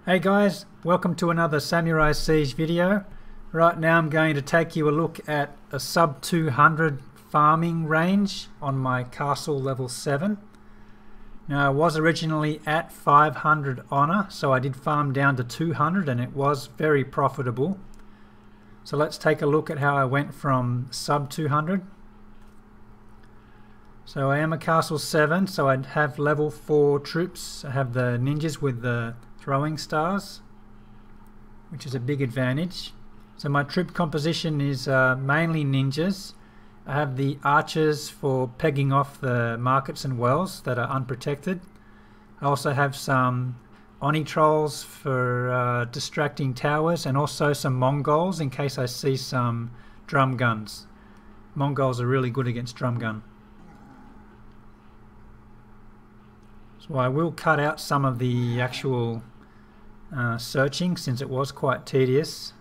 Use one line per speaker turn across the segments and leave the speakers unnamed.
Hey guys, welcome to another Samurai Siege video. Right now I'm going to take you a look at a sub 200 farming range on my castle level 7. Now I was originally at 500 honor, so I did farm down to 200 and it was very profitable. So let's take a look at how I went from sub 200. So I am a castle 7, so I have level 4 troops. I have the ninjas with the throwing stars, which is a big advantage. So my troop composition is mainly ninjas. I have the archers for pegging off the markets and wells that are unprotected. I also have some Oni trolls for distracting towers, and also some Mongols in case I see some drum guns. Mongols are really good against drum gun. So I will cut out some of the actual searching, since it was quite tedious.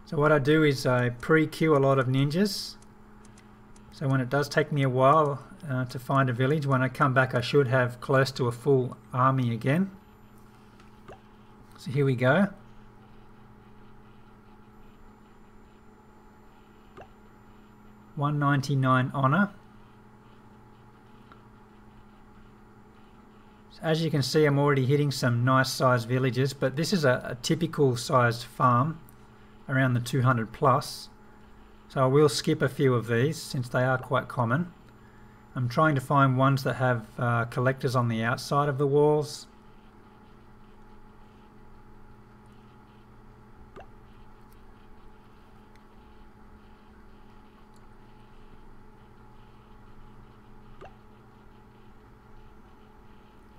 So what I do is I pre-queue a lot of ninjas, so when it does take me a while to find a village, when I come back I should have close to a full army again. So here we go. $199 honor. As you can see, I'm already hitting some nice sized villages, but this is a typical sized farm around the 200 plus. So I will skip a few of these since they are quite common. I'm trying to find ones that have collectors on the outside of the walls.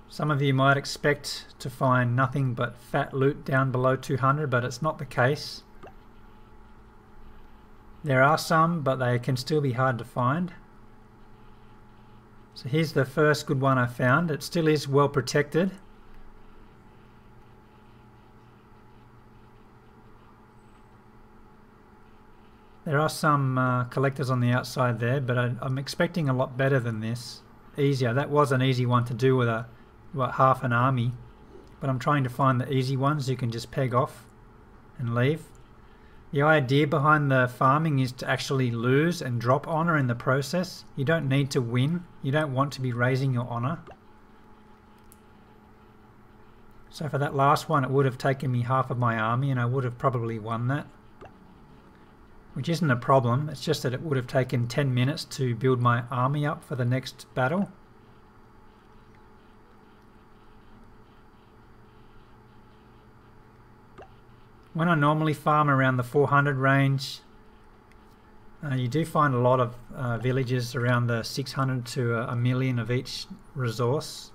Some of you might expect to find nothing but fat loot down below 200, but it's not the case. There are some, but they can still be hard to find. So here's the first good one I found. It still is well protected. There are some collectors on the outside there, but I'm expecting a lot better than this. Easier. That was an easy one to do with half an army, but I'm trying to find the easy ones you can just peg off and leave. The idea behind the farming is to actually lose and drop honor in the process. You don't need to win. You don't want to be raising your honor. So for that last one, it would have taken me half of my army and I would have probably won that, which isn't a problem. It's just that it would have taken 10 minutes to build my army up for the next battle. When I normally farm around the 400 range, you do find a lot of villages around the 600 to a million of each resource.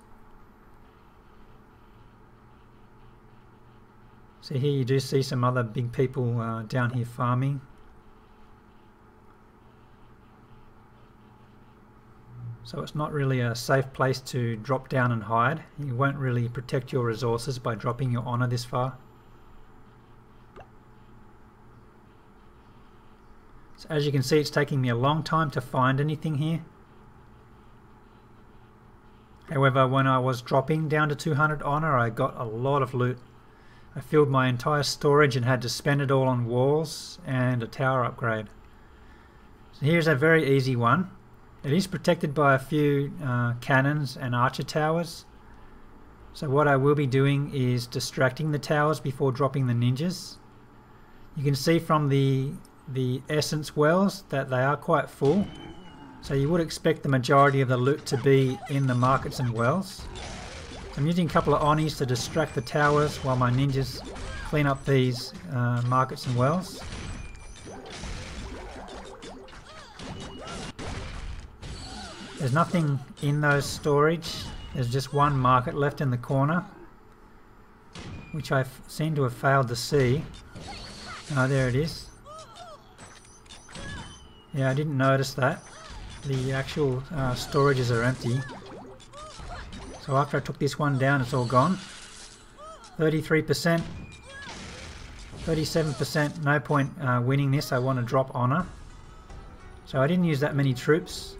So here you do see some other big people down here farming. So it's not really a safe place to drop down and hide. You won't really protect your resources by dropping your honor this far. So as you can see, it's taking me a long time to find anything here. However, when I was dropping down to 200 honor, I got a lot of loot. I filled my entire storage and had to spend it all on walls and a tower upgrade. So here's a very easy one. It is protected by a few cannons and archer towers. So what I will be doing is distracting the towers before dropping the ninjas. You can see from the essence wells that they are quite full, so you would expect the majority of the loot to be in the markets and wells. So I'm using a couple of Onis to distract the towers while my ninjas clean up these markets and wells. There's nothing in those storage. There's just one market left in the corner, which I seem to have failed to see. Oh, there it is. Yeah, I didn't notice that. The actual storages are empty. So after I took this one down, it's all gone. 33%, 37%, no point winning this. I want to drop honor. So I didn't use that many troops.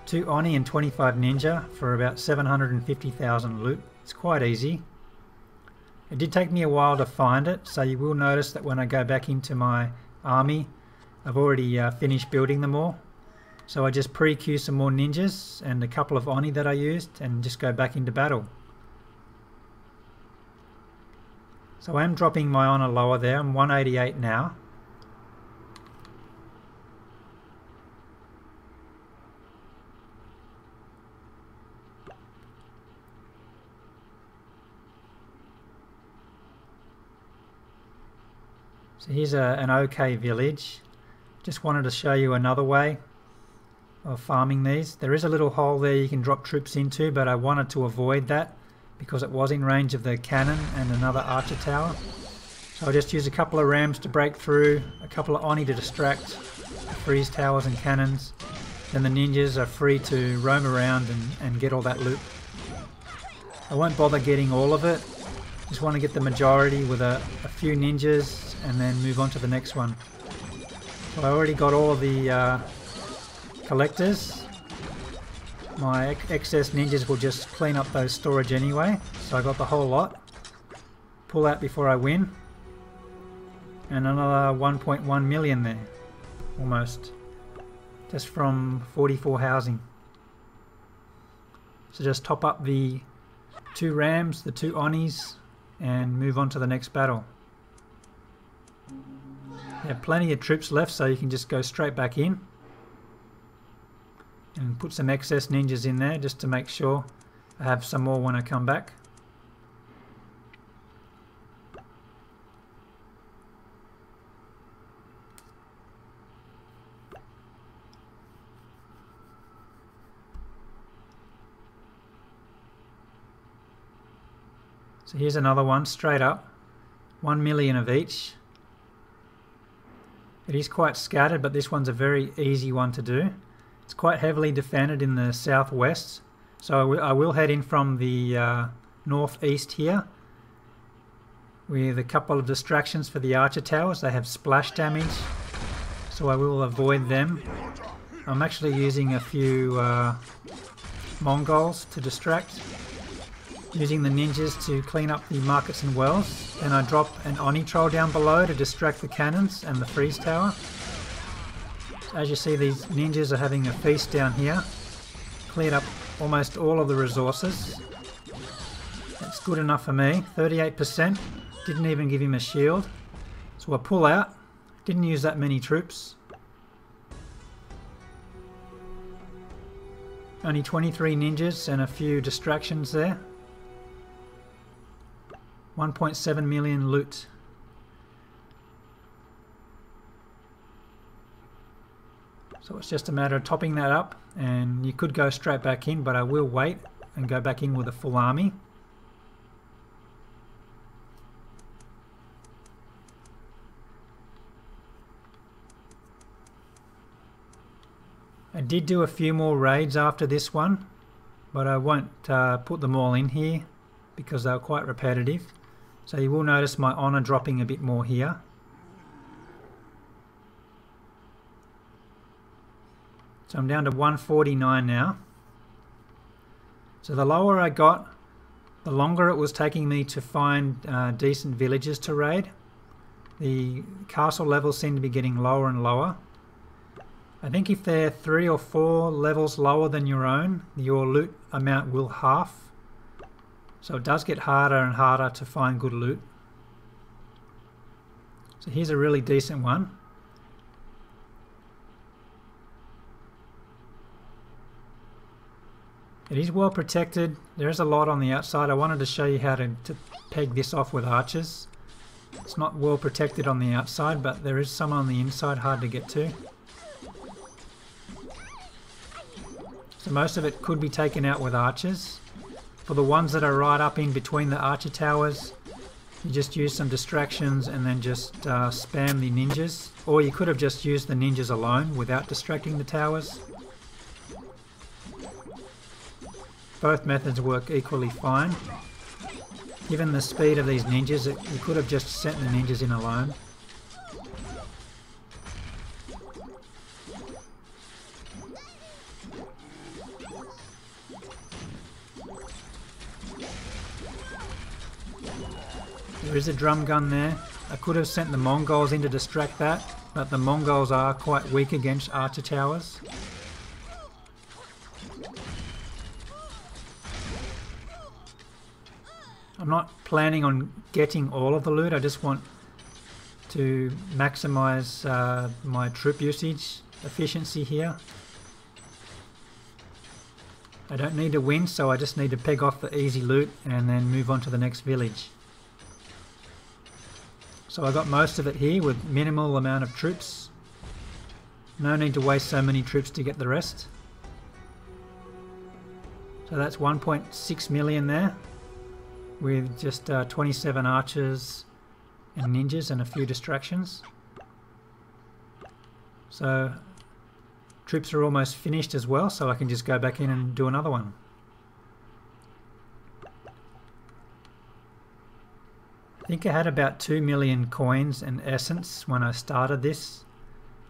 2 Oni and 25 ninja for about 750,000 loot It's quite easy. It did take me a while to find it, so you will notice that when I go back into my army, I've already finished building them all. So I just pre-queue some more ninjas and a couple of Oni that I used and just go back into battle. So I am dropping my honor lower there. I'm 188 now. So here's an okay village. Just wanted to show you another way of farming these. There is a little hole there you can drop troops into, but I wanted to avoid that because it was in range of the cannon and another archer tower. So I just use a couple of rams to break through, a couple of Oni to distract the freeze towers and cannons. Then the ninjas are free to roam around and get all that loot. I won't bother getting all of it. Just want to get the majority with a few ninjas and then move on to the next one. So I already got all of the collectors. My excess ninjas will just clean up those storage anyway. So I got the whole lot. Pull out before I win. And another 1.1 million there. Almost. Just from 44 housing. So just top up the 2 rams, the 2 Onis, and move on to the next battle. You have plenty of troops left, so you can just go straight back in and put some excess ninjas in there just to make sure I have some more when I come back. So here's another one straight up, 1 million of each. It is quite scattered, but this one's a very easy one to do. It's quite heavily defended in the southwest, so I will head in from the northeast here with a couple of distractions for the archer towers. They have splash damage, so I will avoid them. I'm actually using a few Mongols to distract, using the ninjas to clean up the markets and wells. Then I drop an Oni troll down below to distract the cannons and the freeze tower. As you see, these ninjas are having a feast down here. Cleared up almost all of the resources. That's good enough for me. 38%. Didn't even give him a shield. So I pull out. Didn't use that many troops. Only 23 ninjas and a few distractions there. 1.7 million loot. So it's just a matter of topping that up, and you could go straight back in, but I will wait and go back in with a full army. I did do a few more raids after this one, but I won't put them all in here because they were quite repetitive. So you will notice my honor dropping a bit more here. So I'm down to 149 now. So the lower I got, the longer it was taking me to find decent villages to raid. The castle levels seem to be getting lower and lower. I think if they're 3 or 4 levels lower than your own, your loot amount will half. So it does get harder and harder to find good loot. So here's a really decent one. It is well protected. There is a lot on the outside. I wanted to show you how to peg this off with archers. It's not well protected on the outside, but there is some on the inside hard to get to. So most of it could be taken out with archers. For the ones that are right up in between the archer towers, you just use some distractions and then just spam the ninjas. Or you could have just used the ninjas alone without distracting the towers. Both methods work equally fine. Given the speed of these ninjas, you could have just sent the ninjas in alone. There is a drum gun there. I could have sent the Mongols in to distract that, but the Mongols are quite weak against archer towers. I'm not planning on getting all of the loot, I just want to maximize my troop usage efficiency here. I don't need to win, so I just need to peg off the easy loot and then move on to the next village. So I got most of it here with minimal amount of troops. No need to waste so many troops to get the rest. So that's 1.6 million there, with just 27 archers and ninjas and a few distractions. So troops are almost finished as well, so I can just go back in and do another one. I think I had about 2 million coins and essence when I started this.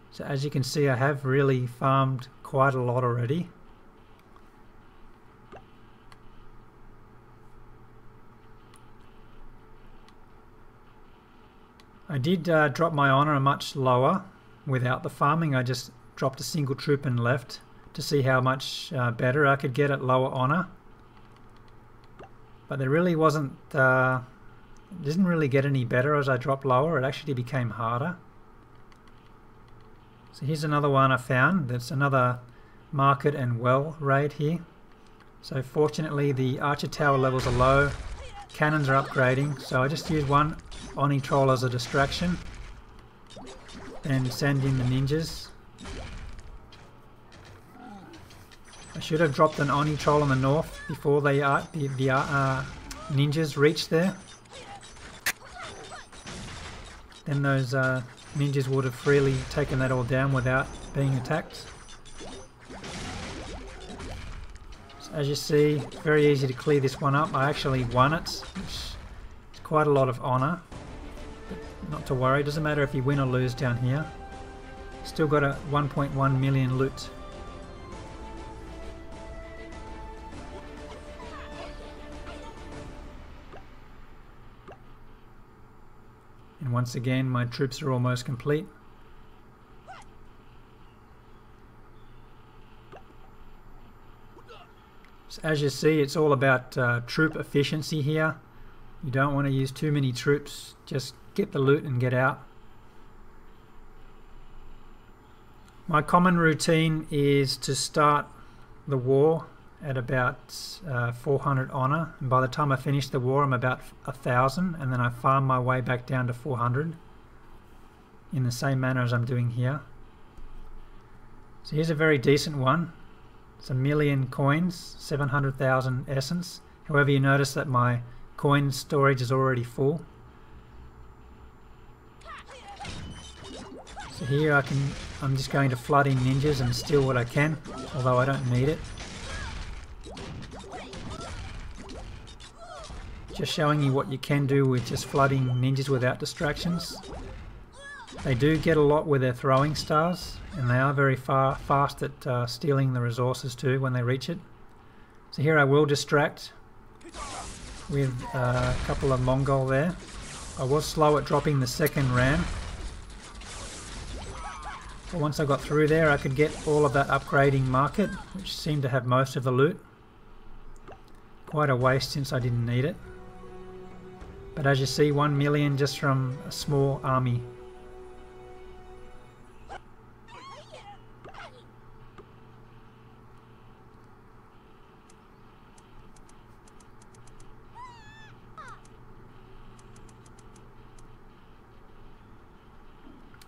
So as you can see, I have really farmed quite a lot already. I did drop my honor much lower without the farming. I just dropped a single troop and left to see how much better I could get at lower honor. But there really wasn't, didn't really get any better as I dropped lower. It actually became harder. So here's another one I found. That's another market and well raid here. So fortunately the archer tower levels are low, cannons are upgrading, so I just used one Oni troll as a distraction and send in the ninjas. I should have dropped an Oni troll on the north before the ninjas reached there. Then those ninjas would have freely taken that all down without being attacked. So as you see, very easy to clear this one up. I actually won it, which is quite a lot of honor. But not to worry, doesn't matter if you win or lose down here. Still got a 1.1 million loot. And once again, my troops are almost complete. So as you see, it's all about troop efficiency here. You don't want to use too many troops, just get the loot and get out. My common routine is to start the war at about 400 honor, and by the time I finish the war I'm about 1,000, and then I farm my way back down to 400 in the same manner as I'm doing here. So here's a very decent one. It's 1 million coins, 700,000 essence. However, you notice that my coin storage is already full. So here I'm just going to flood in ninjas and steal what I can, although I don't need it. Just showing you what you can do with just flooding ninjas without distractions. They do get a lot with their throwing stars, and they are very fast at stealing the resources too when they reach it. So here I will distract with a couple of Mongol there. I was slow at dropping the second ram, but once I got through there I could get all of that upgrading market, which seemed to have most of the loot. Quite a waste since I didn't need it. But as you see, 1 million just from a small army.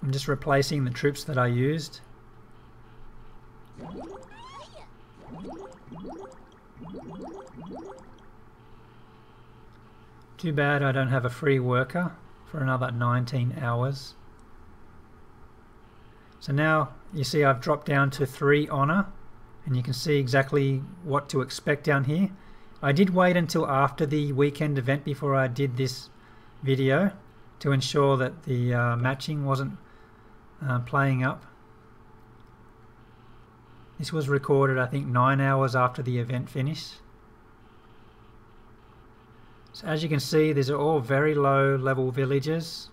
I'm just replacing the troops that I used. Too bad I don't have a free worker for another 19 hours. So now you see I've dropped down to 3 honor, and you can see exactly what to expect down here. I did wait until after the weekend event before I did this video to ensure that the matching wasn't playing up. This was recorded I think 9 hours after the event finished. So as you can see, these are all very low level villages.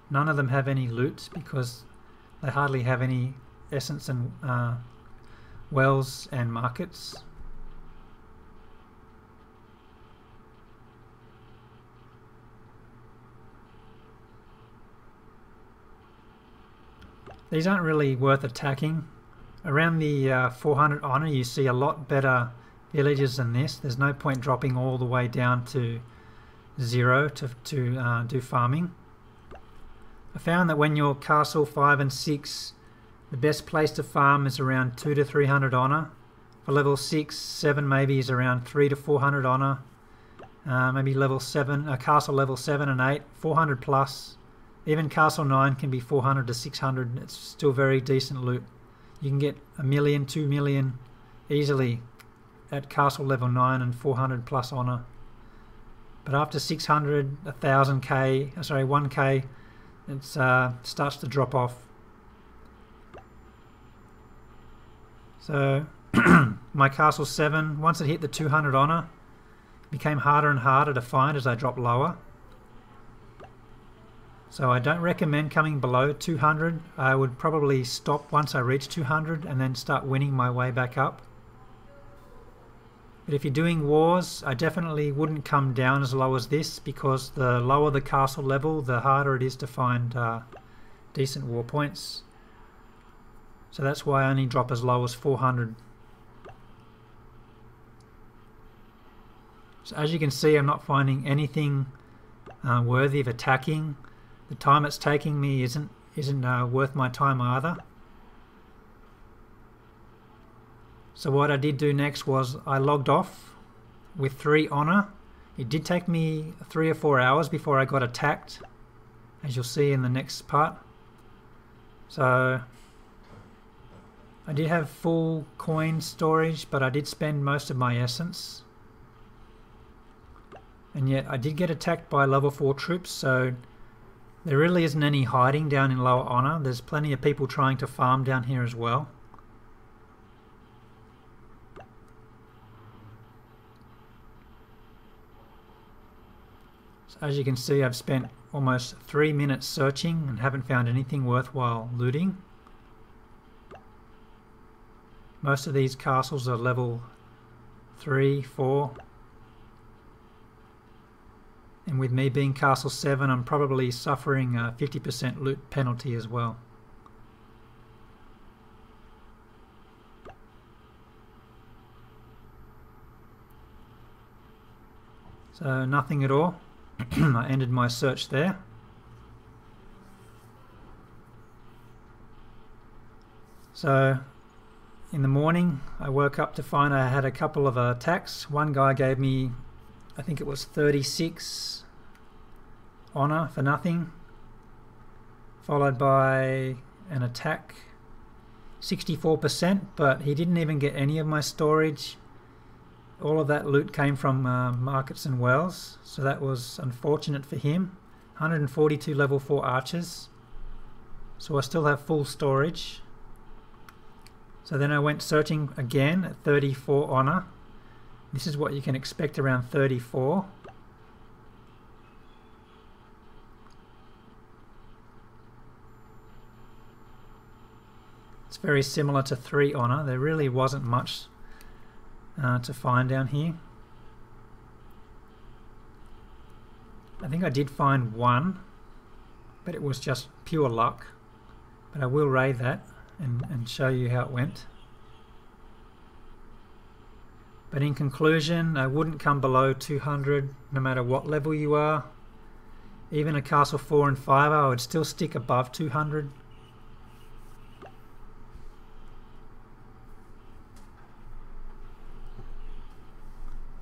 None of them have any loot because they hardly have any essence and wells and markets. These aren't really worth attacking. Around the 400 honor you see a lot better villages than this. There's no point dropping all the way down to 0 to do farming. I found that when you're castle 5 and 6, the best place to farm is around 200 to 300 honor. For level 6, 7 maybe is around 300 to 400 honor. Maybe level 7, castle level 7 and 8, 400 plus. Even castle 9 can be 400 to 600. It's still very decent loot. You can get 1 million, 2 million easily at castle level 9 and 400 plus honor. But after 600, 1000k, sorry, 1k, it starts to drop off. So my castle 7, once it hit the 200 honor, it became harder and harder to find as I dropped lower. So I don't recommend coming below 200. I would probably stop once I reach 200 and then start winning my way back up. But if you're doing wars, I definitely wouldn't come down as low as this, because the lower the castle level, the harder it is to find decent war points. So that's why I only drop as low as 400. So as you can see, I'm not finding anything worthy of attacking. The time it's taking me isn't worth my time either. So what I did do next was I logged off with 3 honor. It did take me 3 or 4 hours before I got attacked, as you'll see in the next part. So I did have full coin storage, but I did spend most of my essence. And yet I did get attacked by level 4 troops, so there really isn't any hiding down in lower honor. There's plenty of people trying to farm down here as well. So as you can see, I've spent almost 3 minutes searching and haven't found anything worthwhile looting. Most of these castles are level 3, 4. And with me being castle 7, I'm probably suffering a 50% loot penalty as well. So nothing at all. I ended my search there. So in the morning I woke up to find I had a couple of attacks. One guy gave me, I think it was 36 honor for nothing, followed by an attack 64%, but he didn't even get any of my storage. All of that loot came from markets and wells, so that was unfortunate for him. 142 level 4 archers, so I still have full storage. So then I went searching again at 34 honor. This is what you can expect around 34. It's very similar to 3 honor. There really wasn't much to find down here. I think I did find one, but it was just pure luck. But I will raid that and show you how it went. But in conclusion, I wouldn't come below 200 no matter what level you are. Even a castle 4 and 5, I would still stick above 200.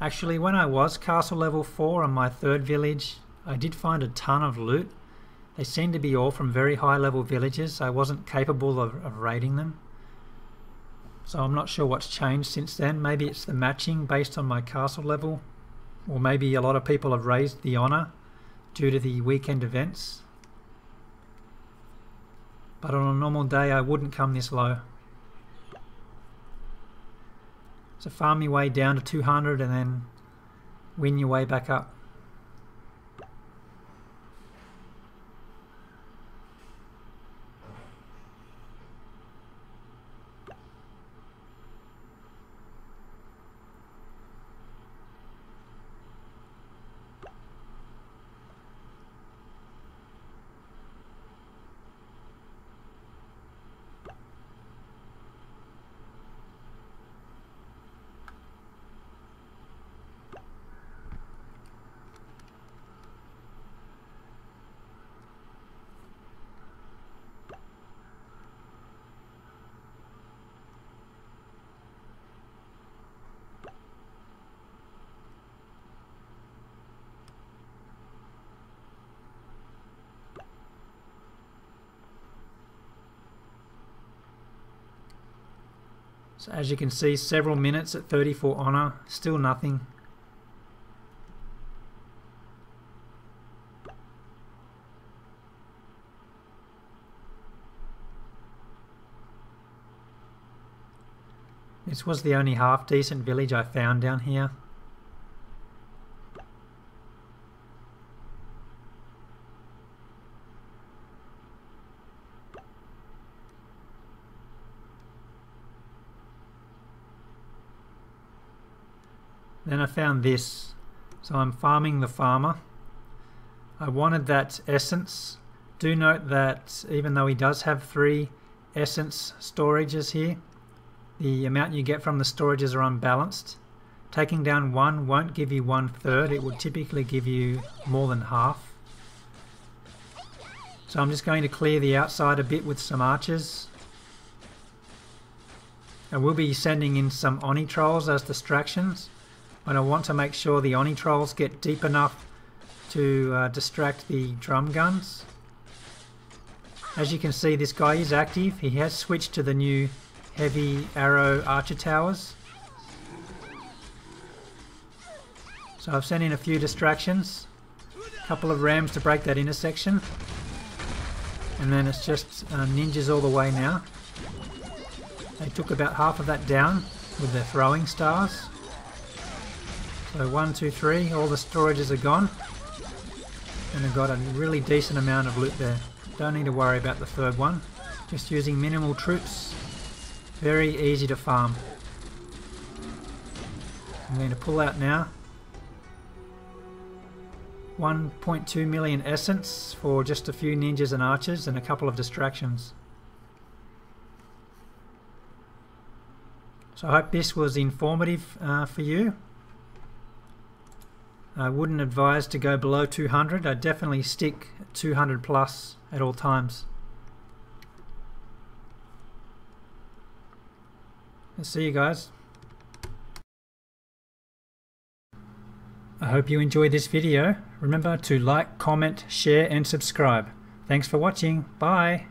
Actually, when I was castle level 4 on my 3rd village, I did find a ton of loot. They seemed to be all from very high level villages. I wasn't capable of raiding them. So I'm not sure what's changed since then. Maybe it's the matching based on my castle level. Or maybe a lot of people have raised the honor due to the weekend events. But on a normal day I wouldn't come this low. So farm your way down to 200 and then win your way back up. So as you can see, several minutes at 34 honor, still nothing. This was the only half decent village I found down here. Then I found this, so I'm farming the farmer. I wanted that essence. Do note that even though he does have 3 essence storages here, the amount you get from the storages are unbalanced. Taking down 1 won't give you 1/3, it would typically give you more than half. So I'm just going to clear the outside a bit with some archers. I will be sending in some Oni trolls as distractions, but I want to make sure the Oni trolls get deep enough to distract the drum guns. As you can see, this guy is active. He has switched to the new heavy arrow archer towers. So I've sent in a few distractions, a couple of rams to break that intersection, and then it's just ninjas all the way now. They took about half of that down with their throwing stars. So 1, 2, 3, all the storages are gone, and I've got a really decent amount of loot there. Don't need to worry about the 3rd one. Just using minimal troops. Very easy to farm. I'm going to pull out now. 1.2 million essence for just a few ninjas and archers and a couple of distractions. So I hope this was informative for you. I wouldn't advise to go below 200. I'd definitely stick 200 plus at all times. I'll see you guys. I hope you enjoyed this video. Remember to like, comment, share and subscribe. Thanks for watching. Bye.